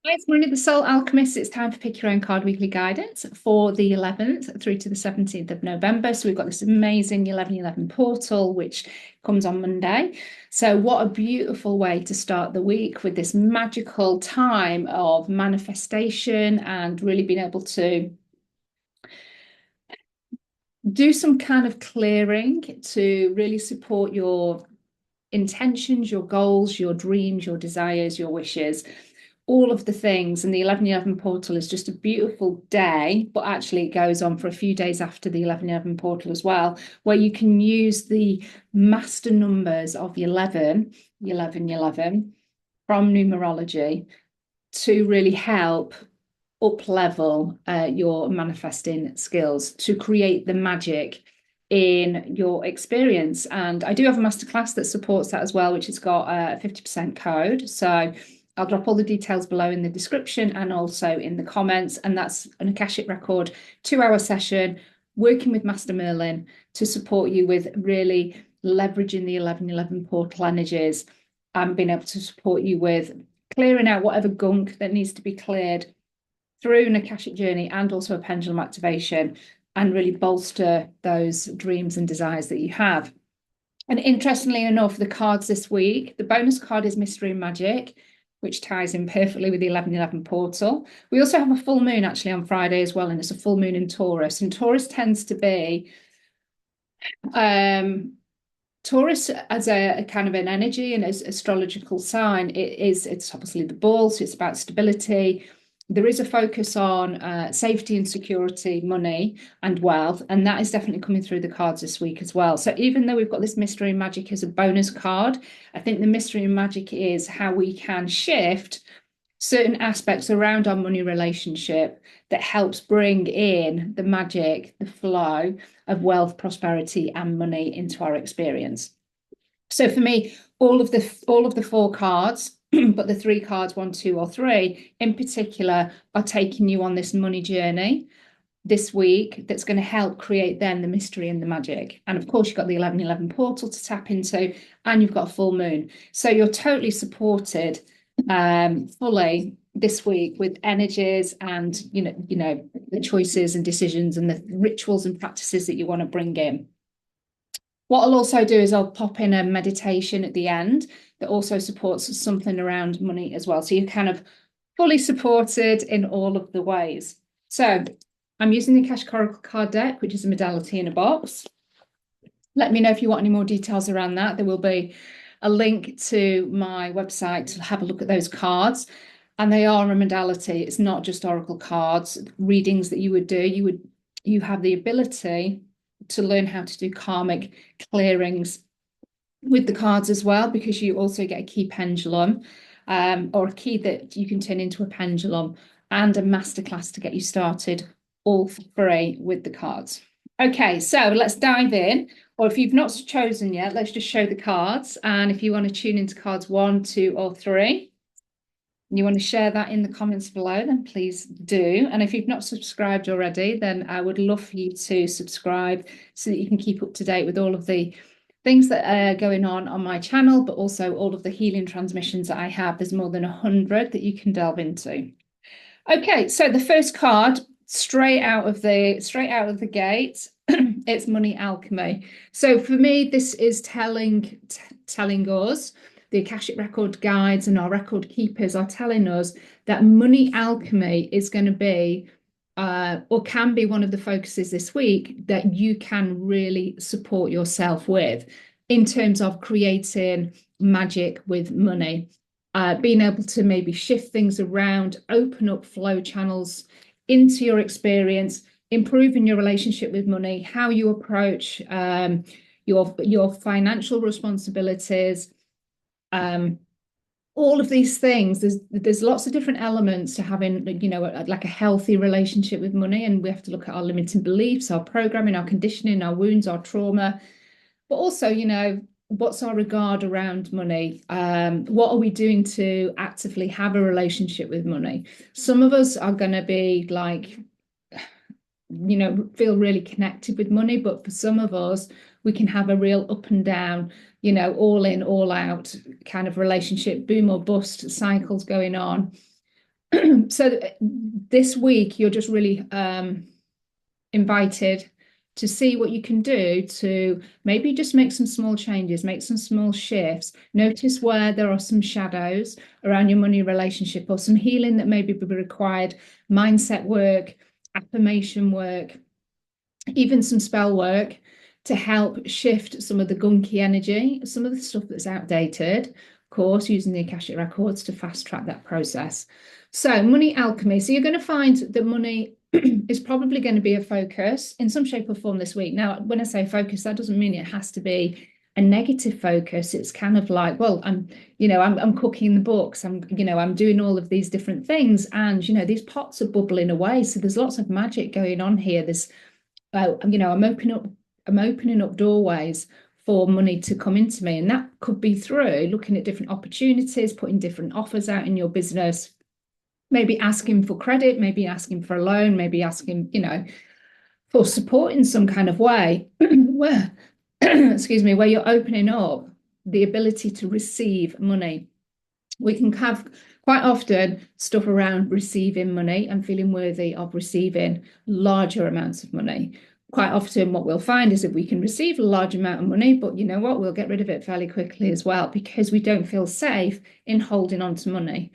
Hi, it's Marina the Soul Alchemist. It's time for Pick Your Own Card Weekly Guidance for the 11th through to the 17th of November. So we've got this amazing 11/11 portal, which comes on Monday. So what a beautiful way to start the week with this magical time of manifestation and really being able to do some kind of clearing to really support your intentions, your goals, your dreams, your desires, your wishes, all of the things. And the 11/11 portal is just a beautiful day, but actually it goes on for a few days after the 11/11 portal as well, where you can use the master numbers of 11, 11, 11 from numerology to really help up level your manifesting skills to create the magic in your experience. And I do have a masterclass that supports that as well, which has got a 50% code. So I'll drop all the details below in the description and also in the comments. And that's an Akashic Record 2-hour session working with Master Merlin to support you with really leveraging the 11/11 portal energies and being able to support you with clearing out whatever gunk that needs to be cleared through an Akashic journey and also a pendulum activation, and really bolster those dreams and desires that you have. And interestingly enough, the cards this week, the bonus card is Mystery and Magic, which ties in perfectly with the 11/11 portal. We also have a full moon actually on Friday as well, and it's a full moon in Taurus. And Taurus tends to be Taurus as a kind of an energy and as astrological sign. It's obviously the ball, so it's about stability. There is a focus on safety and security, money and wealth, and that is definitely coming through the cards this week as well. So even though we've got this Mystery and Magic as a bonus card, I think the Mystery and Magic is how we can shift certain aspects around our money relationship that helps bring in the magic, the flow of wealth, prosperity, and money into our experience. So for me, all of the four cards, but the three cards, 1, 2, or 3 in particular, are taking you on this money journey this week that's going to help create then the mystery and the magic. And of course, you've got the 11/11 portal to tap into, and you've got a full moon. So you're totally supported fully this week with energies and the choices and decisions and the rituals and practices that you want to bring in. What I'll also do is I'll pop in a meditation at the end that also supports something around money as well. So you're kind of fully supported in all of the ways. So I'm using the Akashic Oracle card deck, which is a modality in a box. Let me know if you want any more details around that. There will be a link to my website to have a look at those cards. And they are a modality. It's not just Oracle cards. Readings that you would do, you have the ability to learn how to do karmic clearings with the cards as well, because you also get a key pendulum or a key that you can turn into a pendulum, and a masterclass to get you started, all for free with the cards. Okay, so let's dive in. Or if you've not chosen yet, let's just show the cards. And if you want to tune into cards 1, 2, or 3, and you want to share that in the comments below, then please do. And if you've not subscribed already, then I would love for you to subscribe so that you can keep up to date with all of the things that are going on my channel, but also all of the healing transmissions that I have. There's more than 100 that you can delve into. Okay, so the first card, straight out of the gate, it's Money Alchemy. So for me, this is telling us, the Akashic Record guides and our record keepers are telling us that money alchemy is going to be or can be one of the focuses this week that you can really support yourself with in terms of creating magic with money, being able to maybe shift things around, open up flow channels into your experience, improving your relationship with money, how you approach your financial responsibilities. All of these things, there's lots of different elements to having, like a healthy relationship with money, and we have to look at our limiting beliefs, our programming, our conditioning, our wounds, our trauma, but also, what's our regard around money? What are we doing to actively have a relationship with money? Some of us are going to be like, feel really connected with money, but for some of us, we can have a real up and down, all in, all out kind of relationship, boom or bust cycles going on. So this week, you're just really invited to see what you can do to maybe just make some small changes, make some small shifts. Notice where there are some shadows around your money relationship or some healing that maybe be required, mindset work, affirmation work, even some spell work to help shift some of the gunky energy, some of the stuff that's outdated, of course, using the Akashic records to fast track that process. So money alchemy. So you're going to find that money is probably going to be a focus in some shape or form this week. Now, when I say focus, that doesn't mean it has to be a negative focus. It's kind of like, well, I'm cooking the books. I'm doing all of these different things, and these pots are bubbling away. So there's lots of magic going on here. There's, I'm opening up doorways for money to come into me, and that could be through looking at different opportunities, putting different offers out in your business, maybe asking for credit, maybe asking for a loan, maybe asking, for support in some kind of way, where, excuse me, where you're opening up the ability to receive money. We can have quite often stuff around receiving money and feeling worthy of receiving larger amounts of money. Quite often what we'll find is that we can receive a large amount of money, but you know what, we'll get rid of it fairly quickly as well, because we don't feel safe in holding on to money.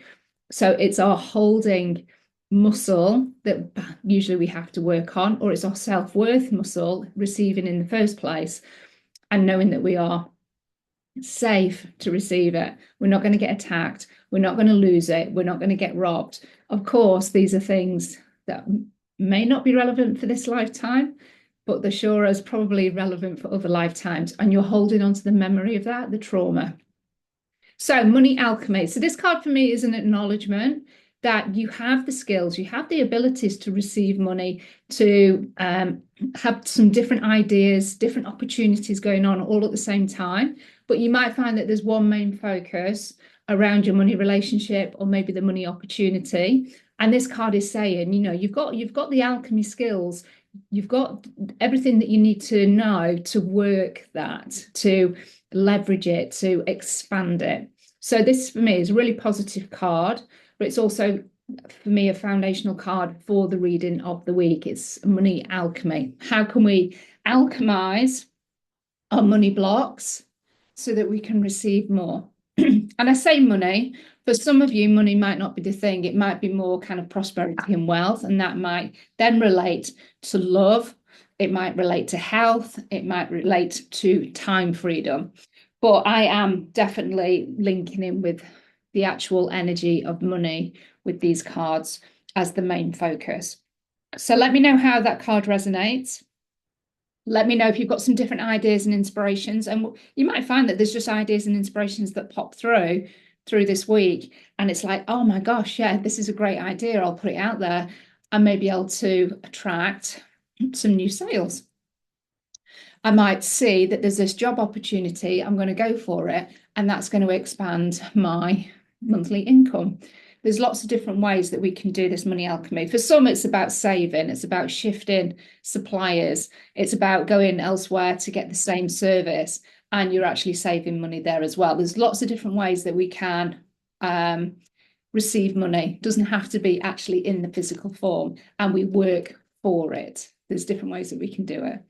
So it's our holding muscle that usually we have to work on, or it's our self-worth muscle, receiving in the first place, and knowing that we are safe to receive it. We're not going to get attacked. We're not going to lose it. We're not going to get robbed. Of course, these are things that may not be relevant for this lifetime, but they're sure as probably relevant for other lifetimes. And you're holding on to the memory of that, the trauma. So money alchemy. So this card for me is an acknowledgement that you have the skills, you have the abilities to receive money, to have some different ideas, different opportunities going on all at the same time. But you might find that there's one main focus around your money relationship, or maybe the money opportunity. And this card is saying, you've got the alchemy skills, you've got everything that you need to know to work that, to leverage it, to expand it. So this for me is a really positive card, but it's also for me a foundational card for the reading of the week. It's money alchemy. How can we alchemize our money blocks so that we can receive more? And I say money, for some of you, money might not be the thing. It might be more kind of prosperity and wealth, and that might then relate to love. It might relate to health. It might relate to time freedom. But I am definitely linking in with the actual energy of money with these cards as the main focus. So let me know how that card resonates. Let me know if you've got some different ideas and inspirations. And you might find that there's just ideas and inspirations that pop through this week. And it's like, oh my gosh, yeah, this is a great idea. I'll put it out there and may be able to attract some new sales. I might see that there's this job opportunity, I'm going to go for it, and that's going to expand my monthly income. There's lots of different ways that we can do this money alchemy. For some, it's about saving, it's about shifting suppliers, it's about going elsewhere to get the same service, and you're actually saving money there as well. There's lots of different ways that we can receive money. It doesn't have to be actually in the physical form, and we work for it. There's different ways that we can do it.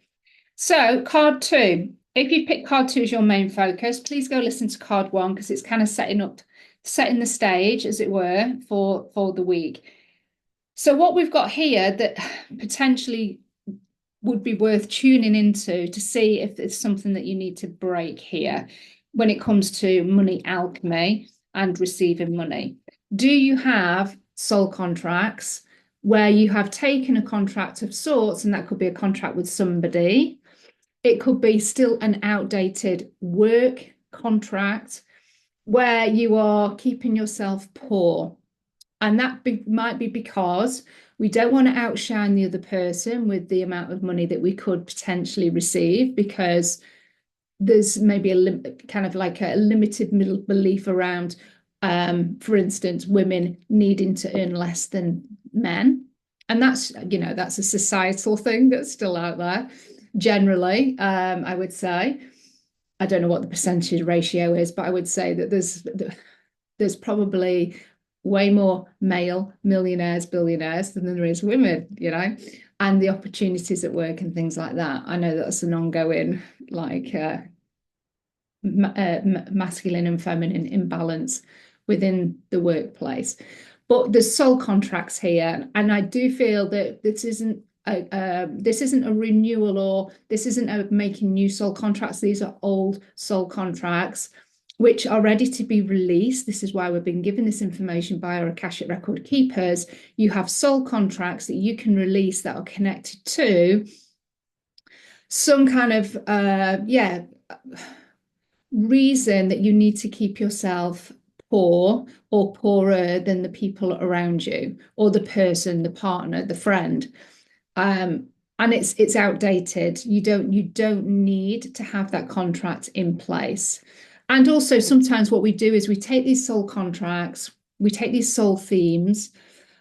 So card 2, if you pick card 2 as your main focus, please go listen to card 1, because it's kind of setting the stage, as it were, for the week. So what we've got here that potentially would be worth tuning into to see if there's something that you need to break here when it comes to money alchemy and receiving money. Do you have soul contracts where you have taken a contract of sorts, and that could be a contract with somebody? It could be still an outdated work contract where you are keeping yourself poor. And that might be because we don't want to outshine the other person with the amount of money that we could potentially receive, because there's maybe a kind of like a limited belief around, for instance, women needing to earn less than men. And that's a societal thing that's still out there. Generally, I would say, I don't know what the percentage ratio is, but I would say that there's probably way more male millionaires, billionaires than there is women, and the opportunities at work and things like that. I know that's an ongoing, like, masculine and feminine imbalance within the workplace. But there's soul contracts here, and I do feel that this isn't a renewal, or this isn't a making new soul contracts. These are old soul contracts which are ready to be released. This is why we've been given this information by our Akashic record keepers. You have soul contracts that you can release that are connected to some kind of reason that you need to keep yourself poor or poorer than the people around you, or the person, the partner, the friend. And it's outdated. You don't need to have that contract in place. And also sometimes what we do is we take these soul contracts, we take these soul themes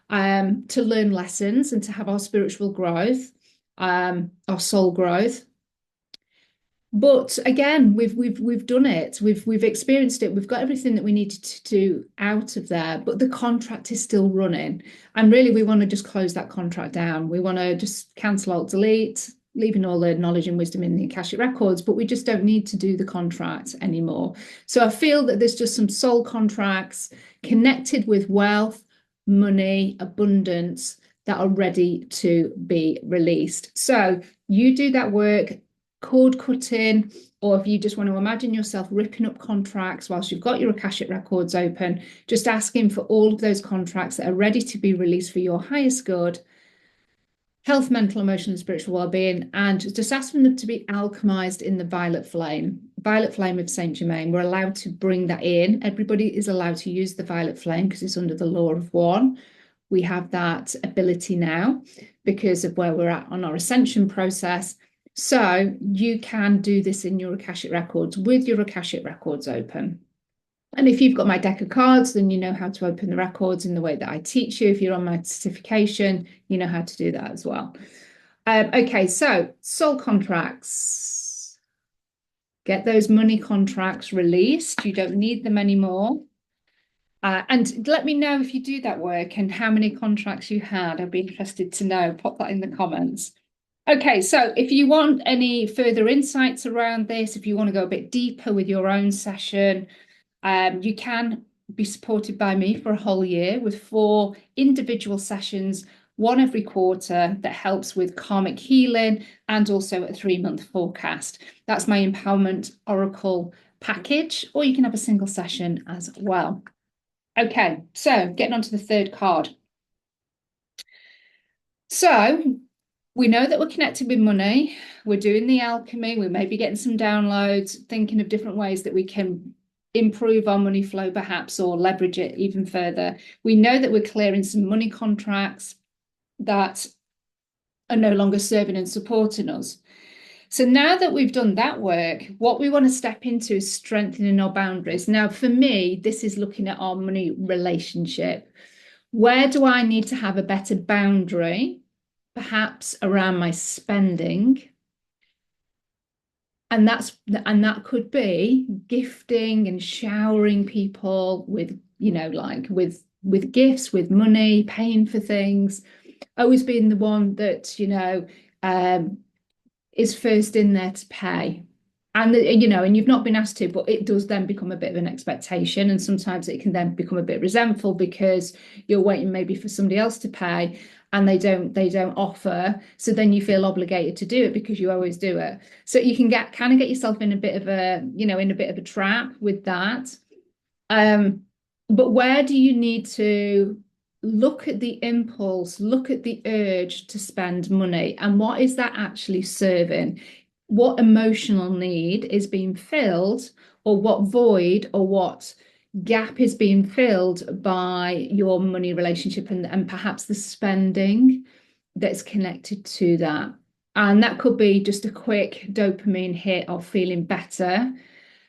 to learn lessons and to have our spiritual growth, our soul growth. But again, we've done it. We've experienced it. We've got everything that we needed to do out of there, but the contract is still running. And really, we want to just close that contract down. We want to just cancel, alt, delete, leaving all the knowledge and wisdom in the Akashic records, but we just don't need to do the contract anymore. So I feel that there's just some soul contracts connected with wealth, money, abundance that are ready to be released. So you do that work, cord cutting, or if you just want to imagine yourself ripping up contracts whilst you've got your Akashic records open, just asking for all of those contracts that are ready to be released for your highest good, health, mental, emotional, and spiritual well-being, and just asking them to be alchemized in the violet flame of Saint Germain. We're allowed to bring that in. Everybody is allowed to use the violet flame because it's under the law of one. We have that ability now because of where we're at on our ascension process. So you can do this in your Akashic records with your Akashic records open. And if you've got my deck of cards, then you know how to open the records in the way that I teach you. If you're on my certification, you know how to do that as well. Okay, so soul contracts. Get those money contracts released. You don't need them anymore. And let me know if you do that work and how many contracts you had. I'd be interested to know. Pop that in the comments. Okay, so if you want any further insights around this, if you want to go a bit deeper with your own session, you can be supported by me for a whole year with 4 individual sessions, one every quarter, that helps with karmic healing, and also a 3-month forecast. That's my Empowerment Oracle package, or you can have a single session as well. Okay, so getting on to the third card. So we know that we're connected with money. We're doing the alchemy. We may be getting some downloads, thinking of different ways that we can improve our money flow perhaps, or leverage it even further. We know that we're clearing some money contracts that are no longer serving and supporting us. So now that we've done that work, what we want to step into is strengthening our boundaries. Now, for me, this is looking at our money relationship. Where do I need to have a better boundary, perhaps around my spending? And that could be gifting and showering people with, with gifts, with money, paying for things, always being the one that, is first in there to pay. And, and you've not been asked to, but it does then become a bit of an expectation. And sometimes it can then become a bit resentful because you're waiting maybe for somebody else to pay and they don't offer. So then you feel obligated to do it because you always do it. So you can get yourself in a bit of a trap with that. But where do you need to look at the impulse, look at the urge to spend money, and what is that actually serving? What emotional need is being filled, or what void or what gap is being filled by your money relationship and perhaps the spending that's connected to that. And that could be just a quick dopamine hit of feeling better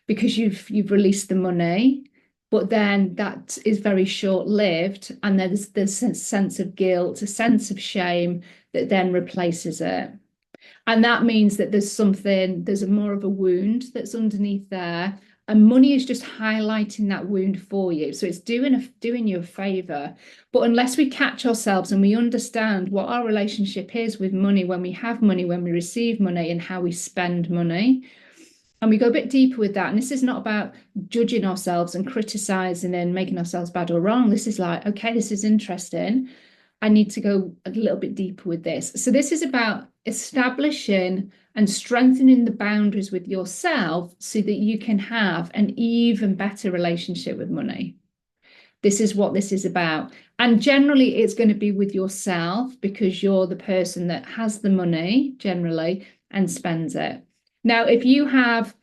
because you've released the money. But then that is very short-lived, and there's this sense of guilt, a sense of shame that then replaces it. And that means that there's more of a wound that's underneath there, And money is just highlighting that wound for you. So it's doing you a favor. But unless we catch ourselves and we understand what our relationship is with money, when we have money, when we receive money, and how we spend money, and we go a bit deeper with that. And this is not about judging ourselves and criticizing and making ourselves bad or wrong. This is like, okay, this is interesting. I need to go a little bit deeper with this. So this is about establishing and strengthening the boundaries with yourself so that you can have an even better relationship with money. This is what this is about. And generally, it's going to be with yourself, because you're the person that has the money generally and spends it. Now, if you have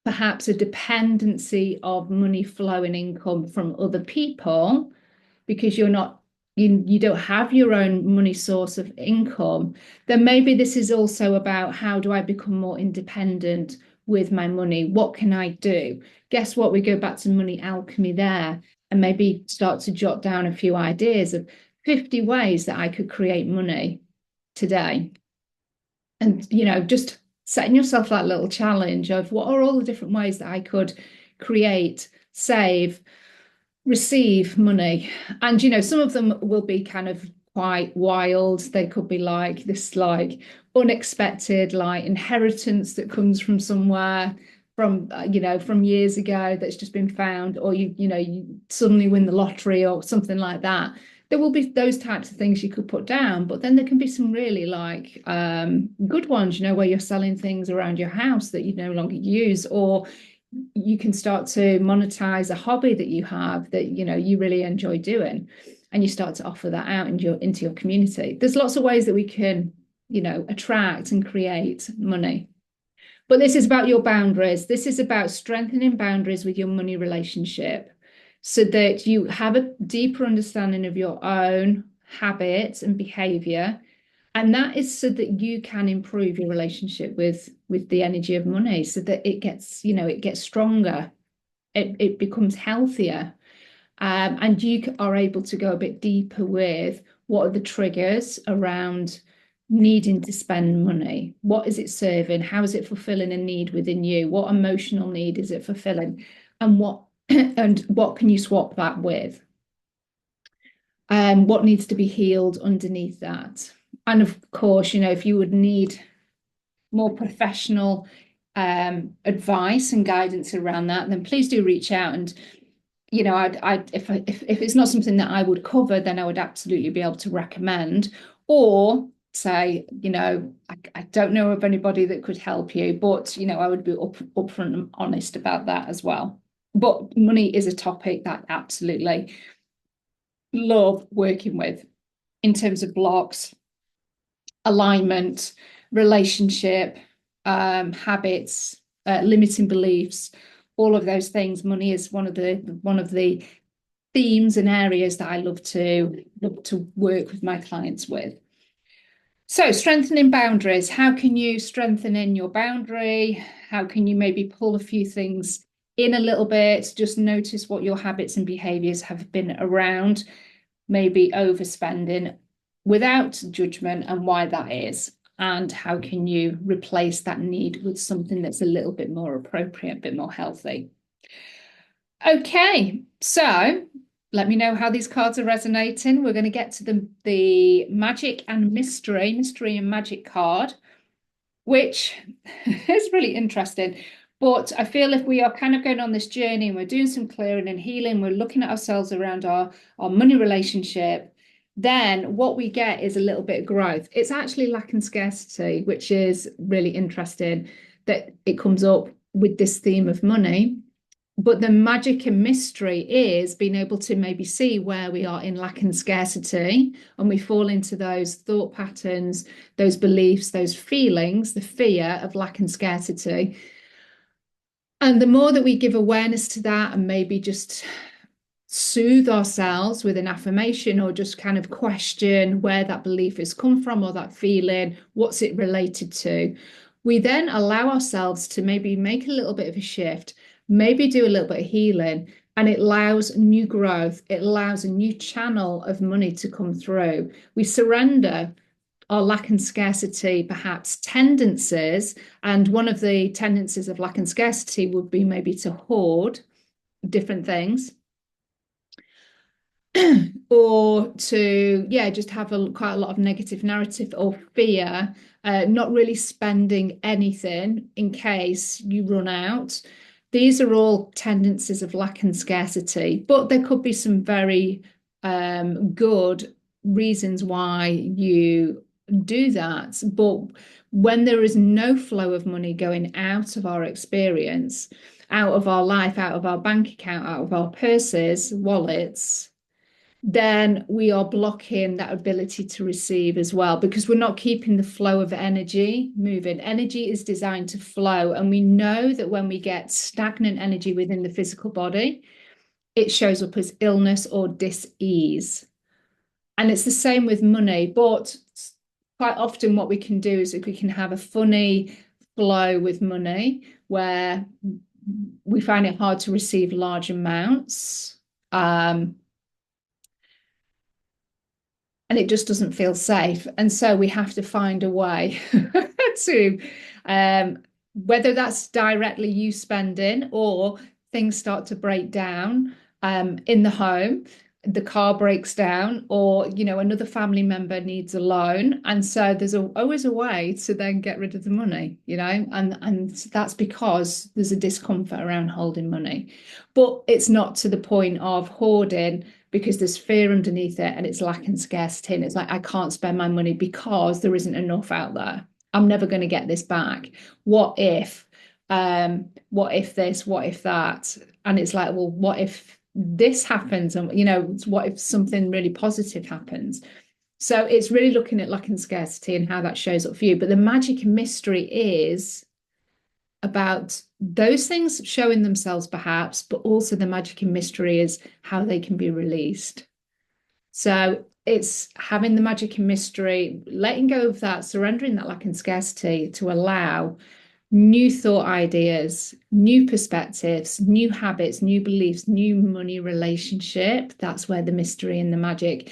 perhaps a dependency of money flowing income from other people, because you don't have your own money source of income, then maybe this is also about, how do I become more independent with my money? What can I do? Guess what? We go back to money alchemy there, and maybe start to jot down a few ideas of 50 ways that I could create money today. And, just setting yourself that little challenge of, what are all the different ways that I could create, save, receive money? And some of them will be kind of quite wild. They could be like this, like unexpected, like inheritance that comes from somewhere, from years ago, that's just been found, or you suddenly win the lottery or something like that. There will be those types of things you could put down, but then there can be some really like good ones, where you're selling things around your house that you no longer use, or you can start to monetize a hobby that you have that you really enjoy doing, and you start to offer that out into your community. There's lots of ways that we can attract and create money. But this is about your boundaries. This is about strengthening boundaries with your money relationship, so that you have a deeper understanding of your own habits and behavior. And that is so that you can improve your relationship with the energy of money, so that it gets stronger, it becomes healthier, and you are able to go a bit deeper with, what are the triggers around needing to spend money? What is it serving? How is it fulfilling a need within you? What emotional need is it fulfilling? And what can you swap that with? What needs to be healed underneath that? And of course, if you would need more professional advice and guidance around that, then please do reach out. And if it's not something that I would cover, then I would absolutely be able to recommend, or say, I don't know of anybody that could help you, but I would be upfront and honest about that as well. But money is a topic that absolutely love working with, in terms of blocks, alignment, relationship, habits, limiting beliefs, all of those things. Money is one of the themes and areas that I love to work with my clients with. So strengthening boundaries. How can you strengthen in your boundary? How can you maybe pull a few things in a little bit? Just notice what your habits and behaviors have been around, maybe overspending, without judgment, and why that is. And how can you replace that need with something that's a little bit more appropriate, a bit more healthy? Okay, so let me know how these cards are resonating. We're going to get to the magic and mystery and magic card, which is really interesting. But I feel if we are kind of going on this journey and we're doing some clearing and healing, we're looking at ourselves around our money relationship, then what we get is a little bit of growth. It's actually lack and scarcity, which is really interesting that it comes up with this theme of money. But the magic and mystery is being able to maybe see where we are in lack and scarcity, and we fall into those thought patterns, those beliefs, those feelings, the fear of lack and scarcity. And the more that we give awareness to that, and maybe just soothe ourselves with an affirmation, or just kind of question where that belief has come from, or that feeling, what's it related to, we then allow ourselves to maybe make a little bit of a shift, maybe do a little bit of healing, and it allows new growth. It allows a new channel of money to come through. We surrender Are lack and scarcity perhaps tendencies? And one of the tendencies of lack and scarcity would be maybe to hoard different things or to, yeah, just have quite a lot of negative narrative or fear, not really spending anything in case you run out. These are all tendencies of lack and scarcity, but there could be some very good reasons why you do that. But when there is no flow of money going out of our experience, out of our life, out of our bank account, out of our purses, wallets, then we are blocking that ability to receive as well, because we're not keeping the flow of energy moving. Energy is designed to flow, and we know that when we get stagnant energy within the physical body, it shows up as illness or dis-ease. And it's the same with money, but quite often what we can do is if we can have a funny flow with money where we find it hard to receive large amounts, and it just doesn't feel safe. And so we have to find a way to, whether that's directly you spending or things start to break down in the home, the car breaks down, or another family member needs a loan, and so there's always a way to then get rid of the money, and that's because there's a discomfort around holding money. But it's not to the point of hoarding, because there's fear underneath it, and it's lack and scarcity, and it's like, I can't spend my money because there isn't enough out there. I'm never going to get this back. What if this, what if that? And it's like, well, what if this happens? And what if something really positive happens? So it's really looking at lack and scarcity and how that shows up for you. But the magic and mystery is about those things showing themselves perhaps, but also the magic and mystery is how they can be released. So it's having the magic and mystery, letting go of that, surrendering that lack and scarcity to allow new thought ideas, new perspectives, new habits, new beliefs, new money relationship. That's where the mystery and the magic.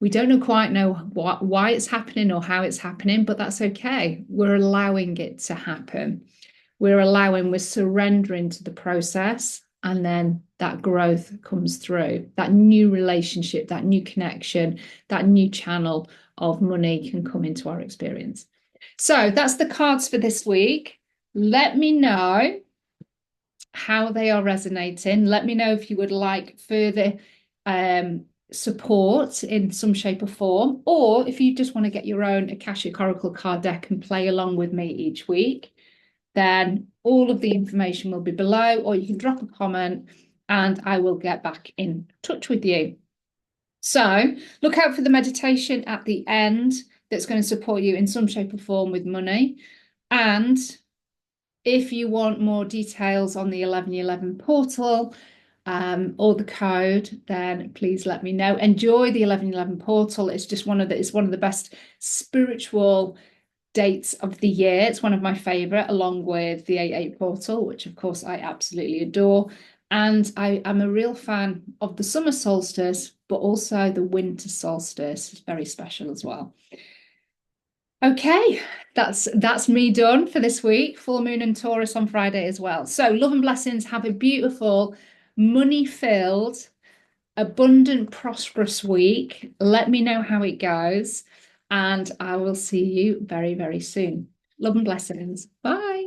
We don't quite know why it's happening or how it's happening, but that's okay. We're allowing it to happen. We're surrendering to the process, and then that growth comes through. That new relationship, that new connection, that new channel of money can come into our experience. So that's the cards for this week. Let me know how they are resonating. Let me know if you would like further support in some shape or form, or if you just want to get your own Akashic Oracle card deck and play along with me each week, then all of the information will be below, or you can drop a comment and I will get back in touch with you. So look out for the meditation at the end that's going to support you in some shape or form with money. And if you want more details on the 1111 portal or the code, then please let me know. Enjoy the 1111 portal. It's just one of the best spiritual dates of the year. It's one of my favorite, along with the 88 portal, which of course I absolutely adore. And I am a real fan of the summer solstice, but also the winter solstice is very special as well. Okay, that's me done for this week. Full moon and Taurus on Friday as well. So love and blessings. Have a beautiful, money-filled, abundant, prosperous week. Let me know how it goes, and I will see you very, very soon. Love and blessings. Bye.